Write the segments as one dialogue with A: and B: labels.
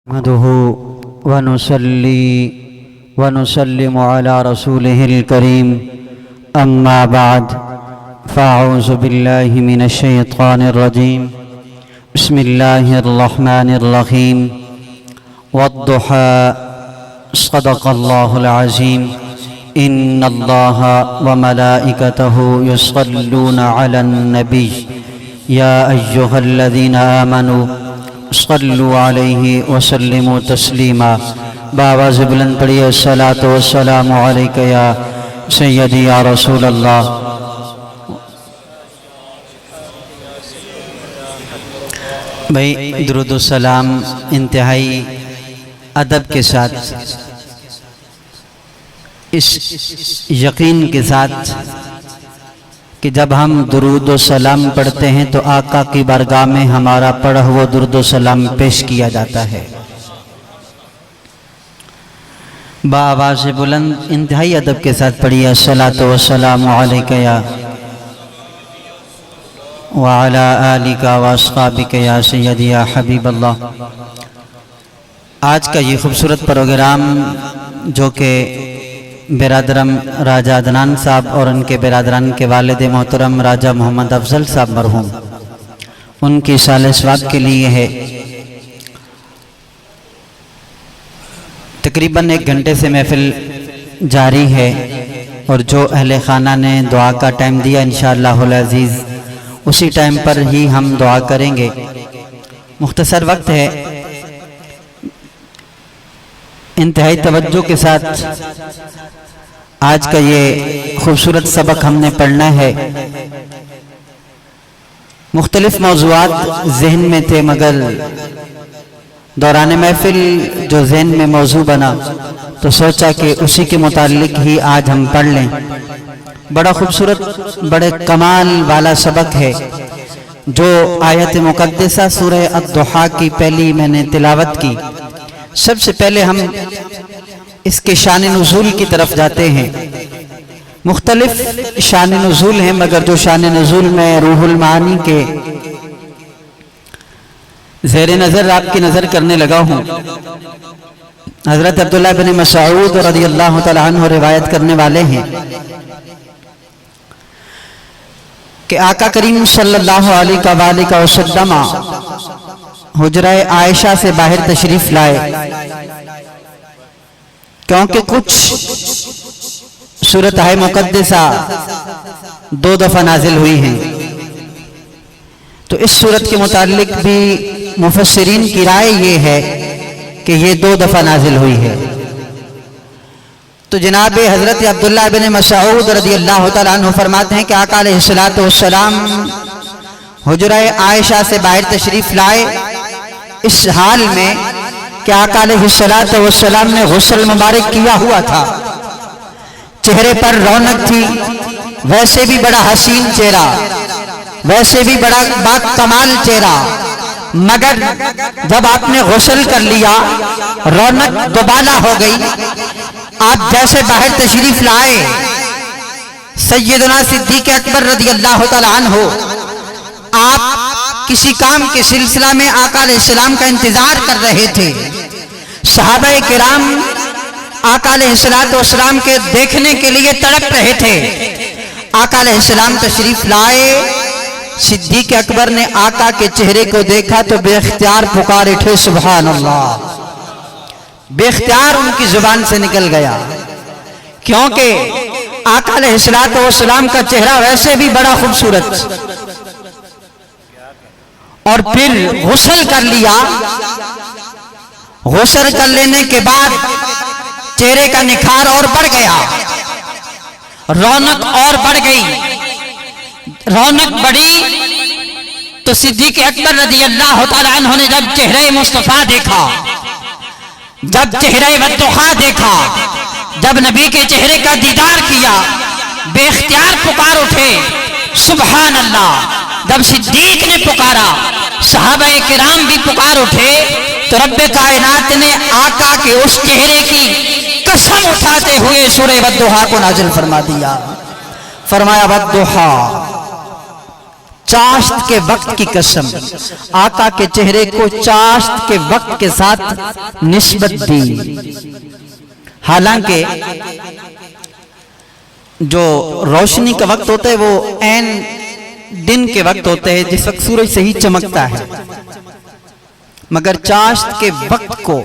A: نحمده ونصلي ونسلم على رسوله الكريم أما بعد فأعوذ بالله من الشيطان الرجيم بسم الله الرحمن الرحيم والضحى صدق الله العظيم إن الله وملائكته يصلون على النبي يا أيها الذين آمنوا صلوا علیہ وسلموا تسلیما بآواز بلند پڑھیے الصلاۃ والسلام علیک یا سیدی یا رسول اللہ۔ بھائی درود و سلام انتہائی ادب کے ساتھ، اس یقین کے ساتھ کہ جب ہم درود و سلام پڑھتے ہیں تو آقا کی بارگاہ میں ہمارا پڑھا ہوا درود و سلام پیش کیا جاتا ہے۔ بآواز بلند انتہائی ادب کے ساتھ پڑھیے الصلاۃ والسلام علیک یا وعلی آلک واصحابک یا سیدی یا حبیب اللہ۔ آج کا یہ خوبصورت پروگرام جو کہ برادرم راجہ عدنان صاحب اور ان کے برادران کے والد محترم راجہ محمد افضل صاحب مرحوم ان کی سال ثواب کے لیے ہے۔ تقریباً 1 گھنٹے سے محفل جاری ہے اور جو اہل خانہ نے دعا کا ٹائم دیا انشاءاللہ العزیز اسی ٹائم پر ہی ہم دعا کریں گے۔ مختصر وقت ہے، انتہائی توجہ کے ساتھ آج کا یہ خوبصورت سبق ہم نے پڑھنا ہے۔ مختلف موضوعات ذہن میں تھے مگر دوران محفل جو ذہن میں موضوع بنا تو سوچا کہ اسی کے متعلق ہی آج ہم پڑھ لیں۔ بڑا خوبصورت بڑے کمال والا سبق ہے جو آیت مقدسہ سورہ الضحیٰ کی پہلی میں نے تلاوت کی۔ سب سے پہلے ہم اس کے شان نزول کی طرف جاتے ہیں۔ مختلف شان نزول ہیں مگر جو شان نزول میں روح المعانی کے زیر نظر آپ کی نظر کرنے لگا ہوں، حضرت عبداللہ بن مسعود رضی اللہ تعالیٰ عنہ روایت کرنے والے ہیں کہ آقا کریم صلی اللہ علیہ وسلم حجرہ عائشہ سے باہر تشریف لائے کیونکہ کچھ سورتیں مقدسہ 2 دفعہ نازل ہوئی ہیں، تو اس سورت کے متعلق بھی مفسرین کی رائے یہ ہے کہ یہ 2 دفعہ نازل ہوئی ہے۔ تو جناب حضرت عبداللہ بن مسعود رضی اللہ تعالیٰ عنہ فرماتے ہیں کہ آقا علیہ السلام حجرہ عائشہ سے باہر تشریف لائے اس حال میں کہ آقا علیہ السلام نے غسل مبارک کیا ہوا تھا، چہرے پر رونق تھی، ویسے بھی بڑا حسین چہرہ، ویسے بھی بڑا با کمال چہرہ، مگر جب آپ نے غسل کر لیا رونق دوبالا ہو گئی۔ آپ جیسے باہر تشریف لائے سیدنا صدیق اکبر رضی اللہ تعالیٰ عنہ آپ کسی کام کے سلسلہ میں آقا علیہ السلام کا انتظار کر رہے تھے۔ صحابہ کرام آقا علیہ السلام کے دیکھنے کے لیے تڑپ رہے تھے۔ آقا علیہ السلام تشریف لائے، صدیق اکبر نے آقا کے چہرے کو دیکھا تو بے اختیار پکار اٹھے سبحان اللہ، بے اختیار ان کی زبان سے نکل گیا، کیونکہ آقا علیہ السلام کا چہرہ ویسے بھی بڑا خوبصورت، اور پھر غسل کر لیا۔ غسل کر لینے کے بعد چہرے کا نکھار اور بڑھ گیا، رونق اور بڑھ گئی۔ رونق بڑھی تو صدیق اکبر رضی اللہ تعالیٰ عنہ نے جب چہرہ مصطفیٰ دیکھا، جب چہرہ والضحیٰ دیکھا، جب نبی کے چہرے کا دیدار کیا، بے اختیار پکار اٹھے سبحان اللہ۔ جب صدیق نے پکارا صحابہ کرام بھی پکار اٹھے تو رب کائنات نے آقا کے اس چہرے کی قسم اٹھاتے ہوئے سورہ والضحیٰ کو نازل فرما دیا۔ فرمایا والضحیٰ، چاشت کے وقت کی قسم، آقا کے چہرے کو چاشت کے وقت کے ساتھ نسبت دی۔ حالانکہ جو روشنی کا وقت ہوتا ہے وہ عین دن کے وقت ہوتا ہے جس وقت سورج صحیح چمکتا ہے، مگر چاشت کے وقت کو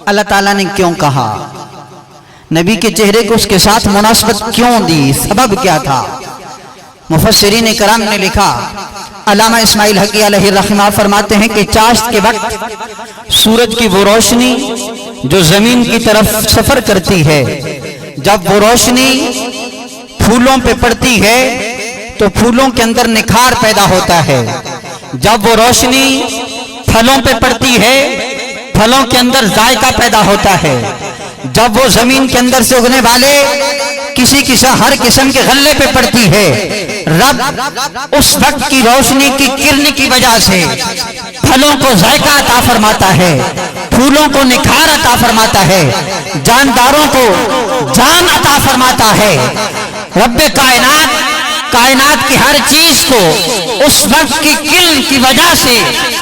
A: اللہ تعالیٰ نے کیوں کہا؟ نبی کے چہرے کو اس کے ساتھ مناسبت کیوں دی؟ سبب کیا تھا؟ مفسرین کرام نے لکھا، علامہ اسماعیل حقی علیہ الرحمہ فرماتے ہیں کہ چاشت کے وقت سورج کی وہ روشنی جو زمین کی طرف سفر کرتی ہے، جب وہ روشنی پھولوں پہ پڑتی ہے تو پھولوں کے اندر نکھار پیدا ہوتا ہے، جب وہ روشنی پھلوں پہ پڑتی ہے پھلوں کے اندر ذائقہ پیدا ہوتا ہے، جب وہ زمین کے اندر سے اگنے والے ہر قسم کے غلے پہ پڑتی ہے، رب اس وقت کی روشنی کی کرن کی وجہ سے پھلوں کو ذائقہ عطا فرماتا ہے، پھولوں کو نکھار عطا فرماتا ہے، جانداروں کو جان عطا فرماتا ہے۔ رب کائنات کی ہر چیز کو اس وقت کی کرن کی وجہ سے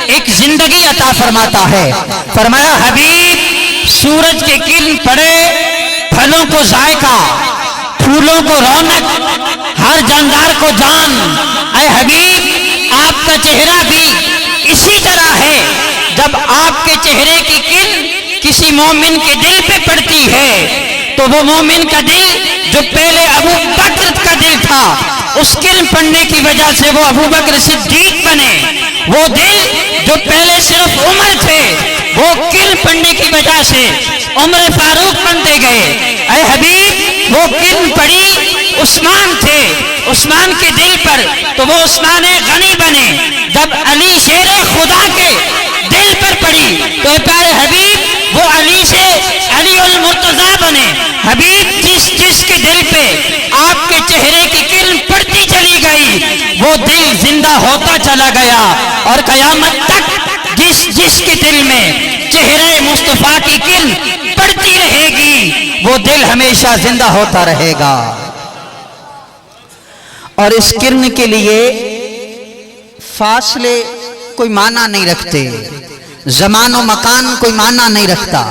A: ایک زندگی عطا فرماتا ہے۔ فرمایا حبیب سورج کے کرن پڑے، پھلوں کو ذائقہ، پھولوں کو رونق، ہر جاندار کو جان۔ اے حبیب آپ کا چہرہ بھی اسی طرح ہے، جب آپ کے چہرے کی کرن کسی مومن کے دل پہ پڑتی ہے تو وہ مومن کا دل جو پہلے ابو بکر کا دل تھا، اس کرن پڑنے کی وجہ سے وہ ابو بکر صدیق بنے۔ وہ دل جو پہلے صرف عمر تھے، وہ کرن پڑنے کی وجہ سے عمر فاروق بنتے گئے۔ اے حبیب وہ کرن پڑی عثمان تھے، عثمان کے دل پر تو وہ عثمان غنی بنے۔ جب علی شیر خدا کے دل پر پڑی تو اے پیارے حبیب وہ علی سے علی المرتضی بنے۔ حبیب جس کے دل پہ آپ کے چہرے کی کرن پڑتی چلی گئی وہ دل زندہ ہوتا چلا گیا، اور قیامت تک جس کے دل میں چہرے مصطفیٰ کی کرن پڑتی رہے گی وہ دل ہمیشہ زندہ ہوتا رہے گا۔ اور اس کرن کے لیے فاصلے کوئی معنی نہیں رکھتے، زمان و مکان کوئی معنی نہیں رکھتا،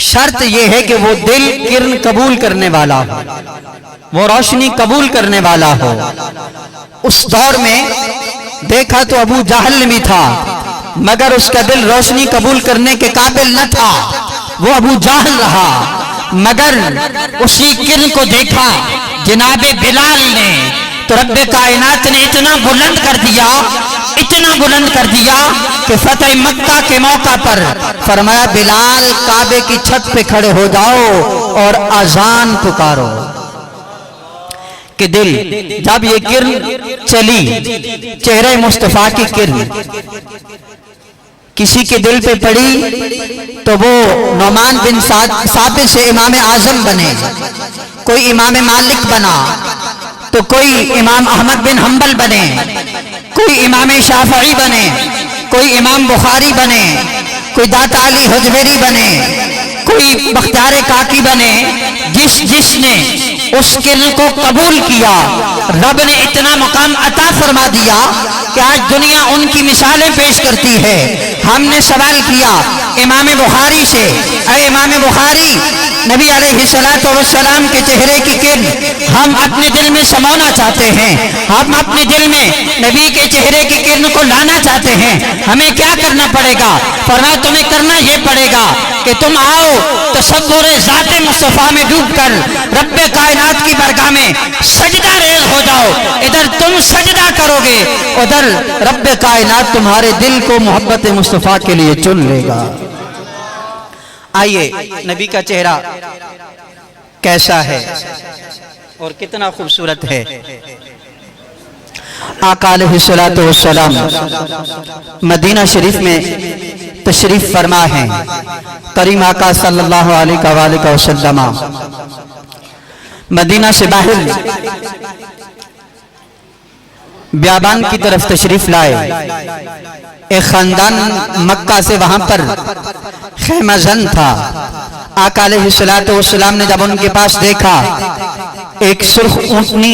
A: شرط یہ ہے کہ وہ دل کرن قبول کرنے والا ہو، وہ روشنی قبول کرنے والا ہو۔ اس دور میں دیکھا تو ابو جہل بھی تھا مگر اس کا دل روشنی قبول کرنے کے قابل نہ تھا، وہ ابو جہل رہا، مگر اسی کرن کو دیکھا جناب بلال نے تو رب کائنات نے اتنا بلند کر دیا کہ فتح مکہ کے موقع پر فرمایا بلال کعبے کی چھت پہ کھڑے ہو جاؤ اور اذان پکارو۔ کہ دل جب یہ کرن چلی، چہرہ مصطفیٰ کی کرن کسی کے دل پہ پڑی تو وہ نعمان بن ثابت سے امام اعظم بنے، کوئی امام مالک بنا تو کوئی امام احمد بن حنبل بنے، کوئی امام شافعی بنے، کوئی امام بخاری بنے، کوئی داتا علی حجویری بنے، کوئی بختیار کاکی بنے۔ جس نے اس کرن کو قبول کیا رب نے اتنا مقام عطا فرما دیا کہ آج دنیا ان کی مثالیں پیش کرتی ہے۔ ہم نے سوال کیا امام بخاری سے، اے امام بخاری نبی علیہ السلام کے چہرے کی کرن ہم اپنے دل میں سمونا چاہتے ہیں، ہم اپنے دل میں نبی کے چہرے کی کرن کو لانا چاہتے ہیں، ہمیں کیا کرنا پڑے گا؟ فرمایا تمہیں کرنا یہ پڑے گا کہ تم آؤ تصور ذات مصطفیٰ میں ڈوب کر رب کائنات کی بارگاہ میں سجدہ ریز ہو جاؤ۔ ادھر تم سجدہ کرو گے، ادھر رب کائنات تمہارے دل کو محبت مصطفیٰ کے لیے چن لے گا۔ آئیے نبی کا چہرہ کیسا ہے اور کتنا خوبصورت ہے۔ آقا علیہ السلام مدینہ شریف میں تشریف فرما ہیں، کریم آقا صلی اللہ علیہ وآلہ وسلم مدینہ سے باہر بیابان کی طرف تشریف لائے، ایک خاندان مکہ سے وہاں پر خیمہ زن تھا۔ آقا علیہ السلام نے جب ان کے پاس دیکھا ایک سرخ اونٹنی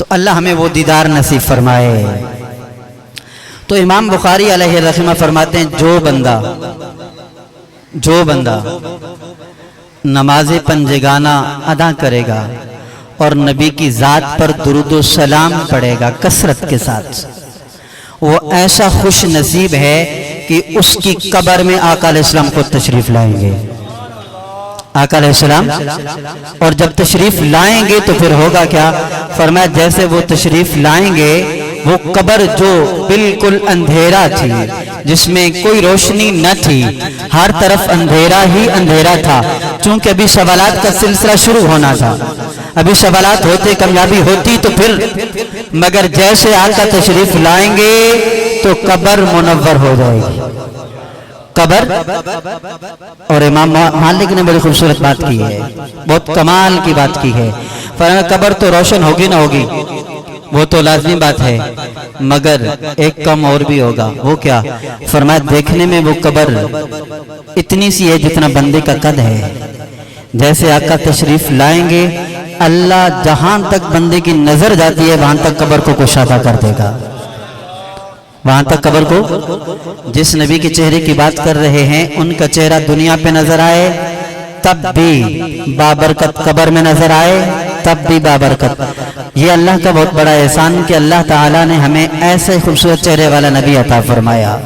A: تو اللہ ہمیں وہ دیدار نصیب فرمائے۔ تو امام بخاری علیہ رحمہ فرماتے ہیں جو بندہ نماز پنجگانہ ادا کرے گا اور نبی کی ذات پر درود و سلام پڑھے گا کثرت کے ساتھ، وہ ایسا خوش نصیب ہے کہ اس کی قبر میں آقا علیہ السلام کو تشریف لائیں گے۔ آقا علیہ السلام اور جب تشریف لائیں گے تو پھر ہوگا کیا؟ فرمایا جیسے وہ تشریف لائیں گے، وہ قبر جو بالکل اندھیرا تھی، جس میں کوئی روشنی نہ تھی، ہر طرف اندھیرا ہی اندھیرا تھا، چونکہ ابھی سوالات کا سلسلہ شروع ہونا تھا، ابھی سوالات ہوتے کامیابی ہوتی تو پھر، مگر جیسے آقا تشریف لائیں گے تو قبر منور ہو جائے گی قبر۔ اور امام مالک نے بڑی خوبصورت بات کی ہے، بہت کمال کی بات کی ہے، فرمایا قبر تو روشن ہوگی نہ ہوگی، وہ تو لازمی بات ہے، مگر ایک کم اور بھی ہوگا، وہ کیا؟ فرمایا دیکھنے میں وہ قبر اتنی سی ہے جتنا بندے کا قد ہے۔ جیسے آقا تشریف لائیں گے، اللہ جہاں تک بندے کی نظر جاتی ہے وہاں تک قبر کو کشادہ کر دے گا، وہاں تک قبر کو۔ جس نبی کے چہرے کی بات کر رہے ہیں ان کا چہرہ دنیا پہ نظر آئے تب بھی بابرکت، قبر میں نظر آئے تب بھی بابرکت۔ یہ اللہ کا بہت بڑا احسان کہ اللہ تعالیٰ نے ہمیں ایسے خوبصورت چہرے والا نبی عطا فرمایا۔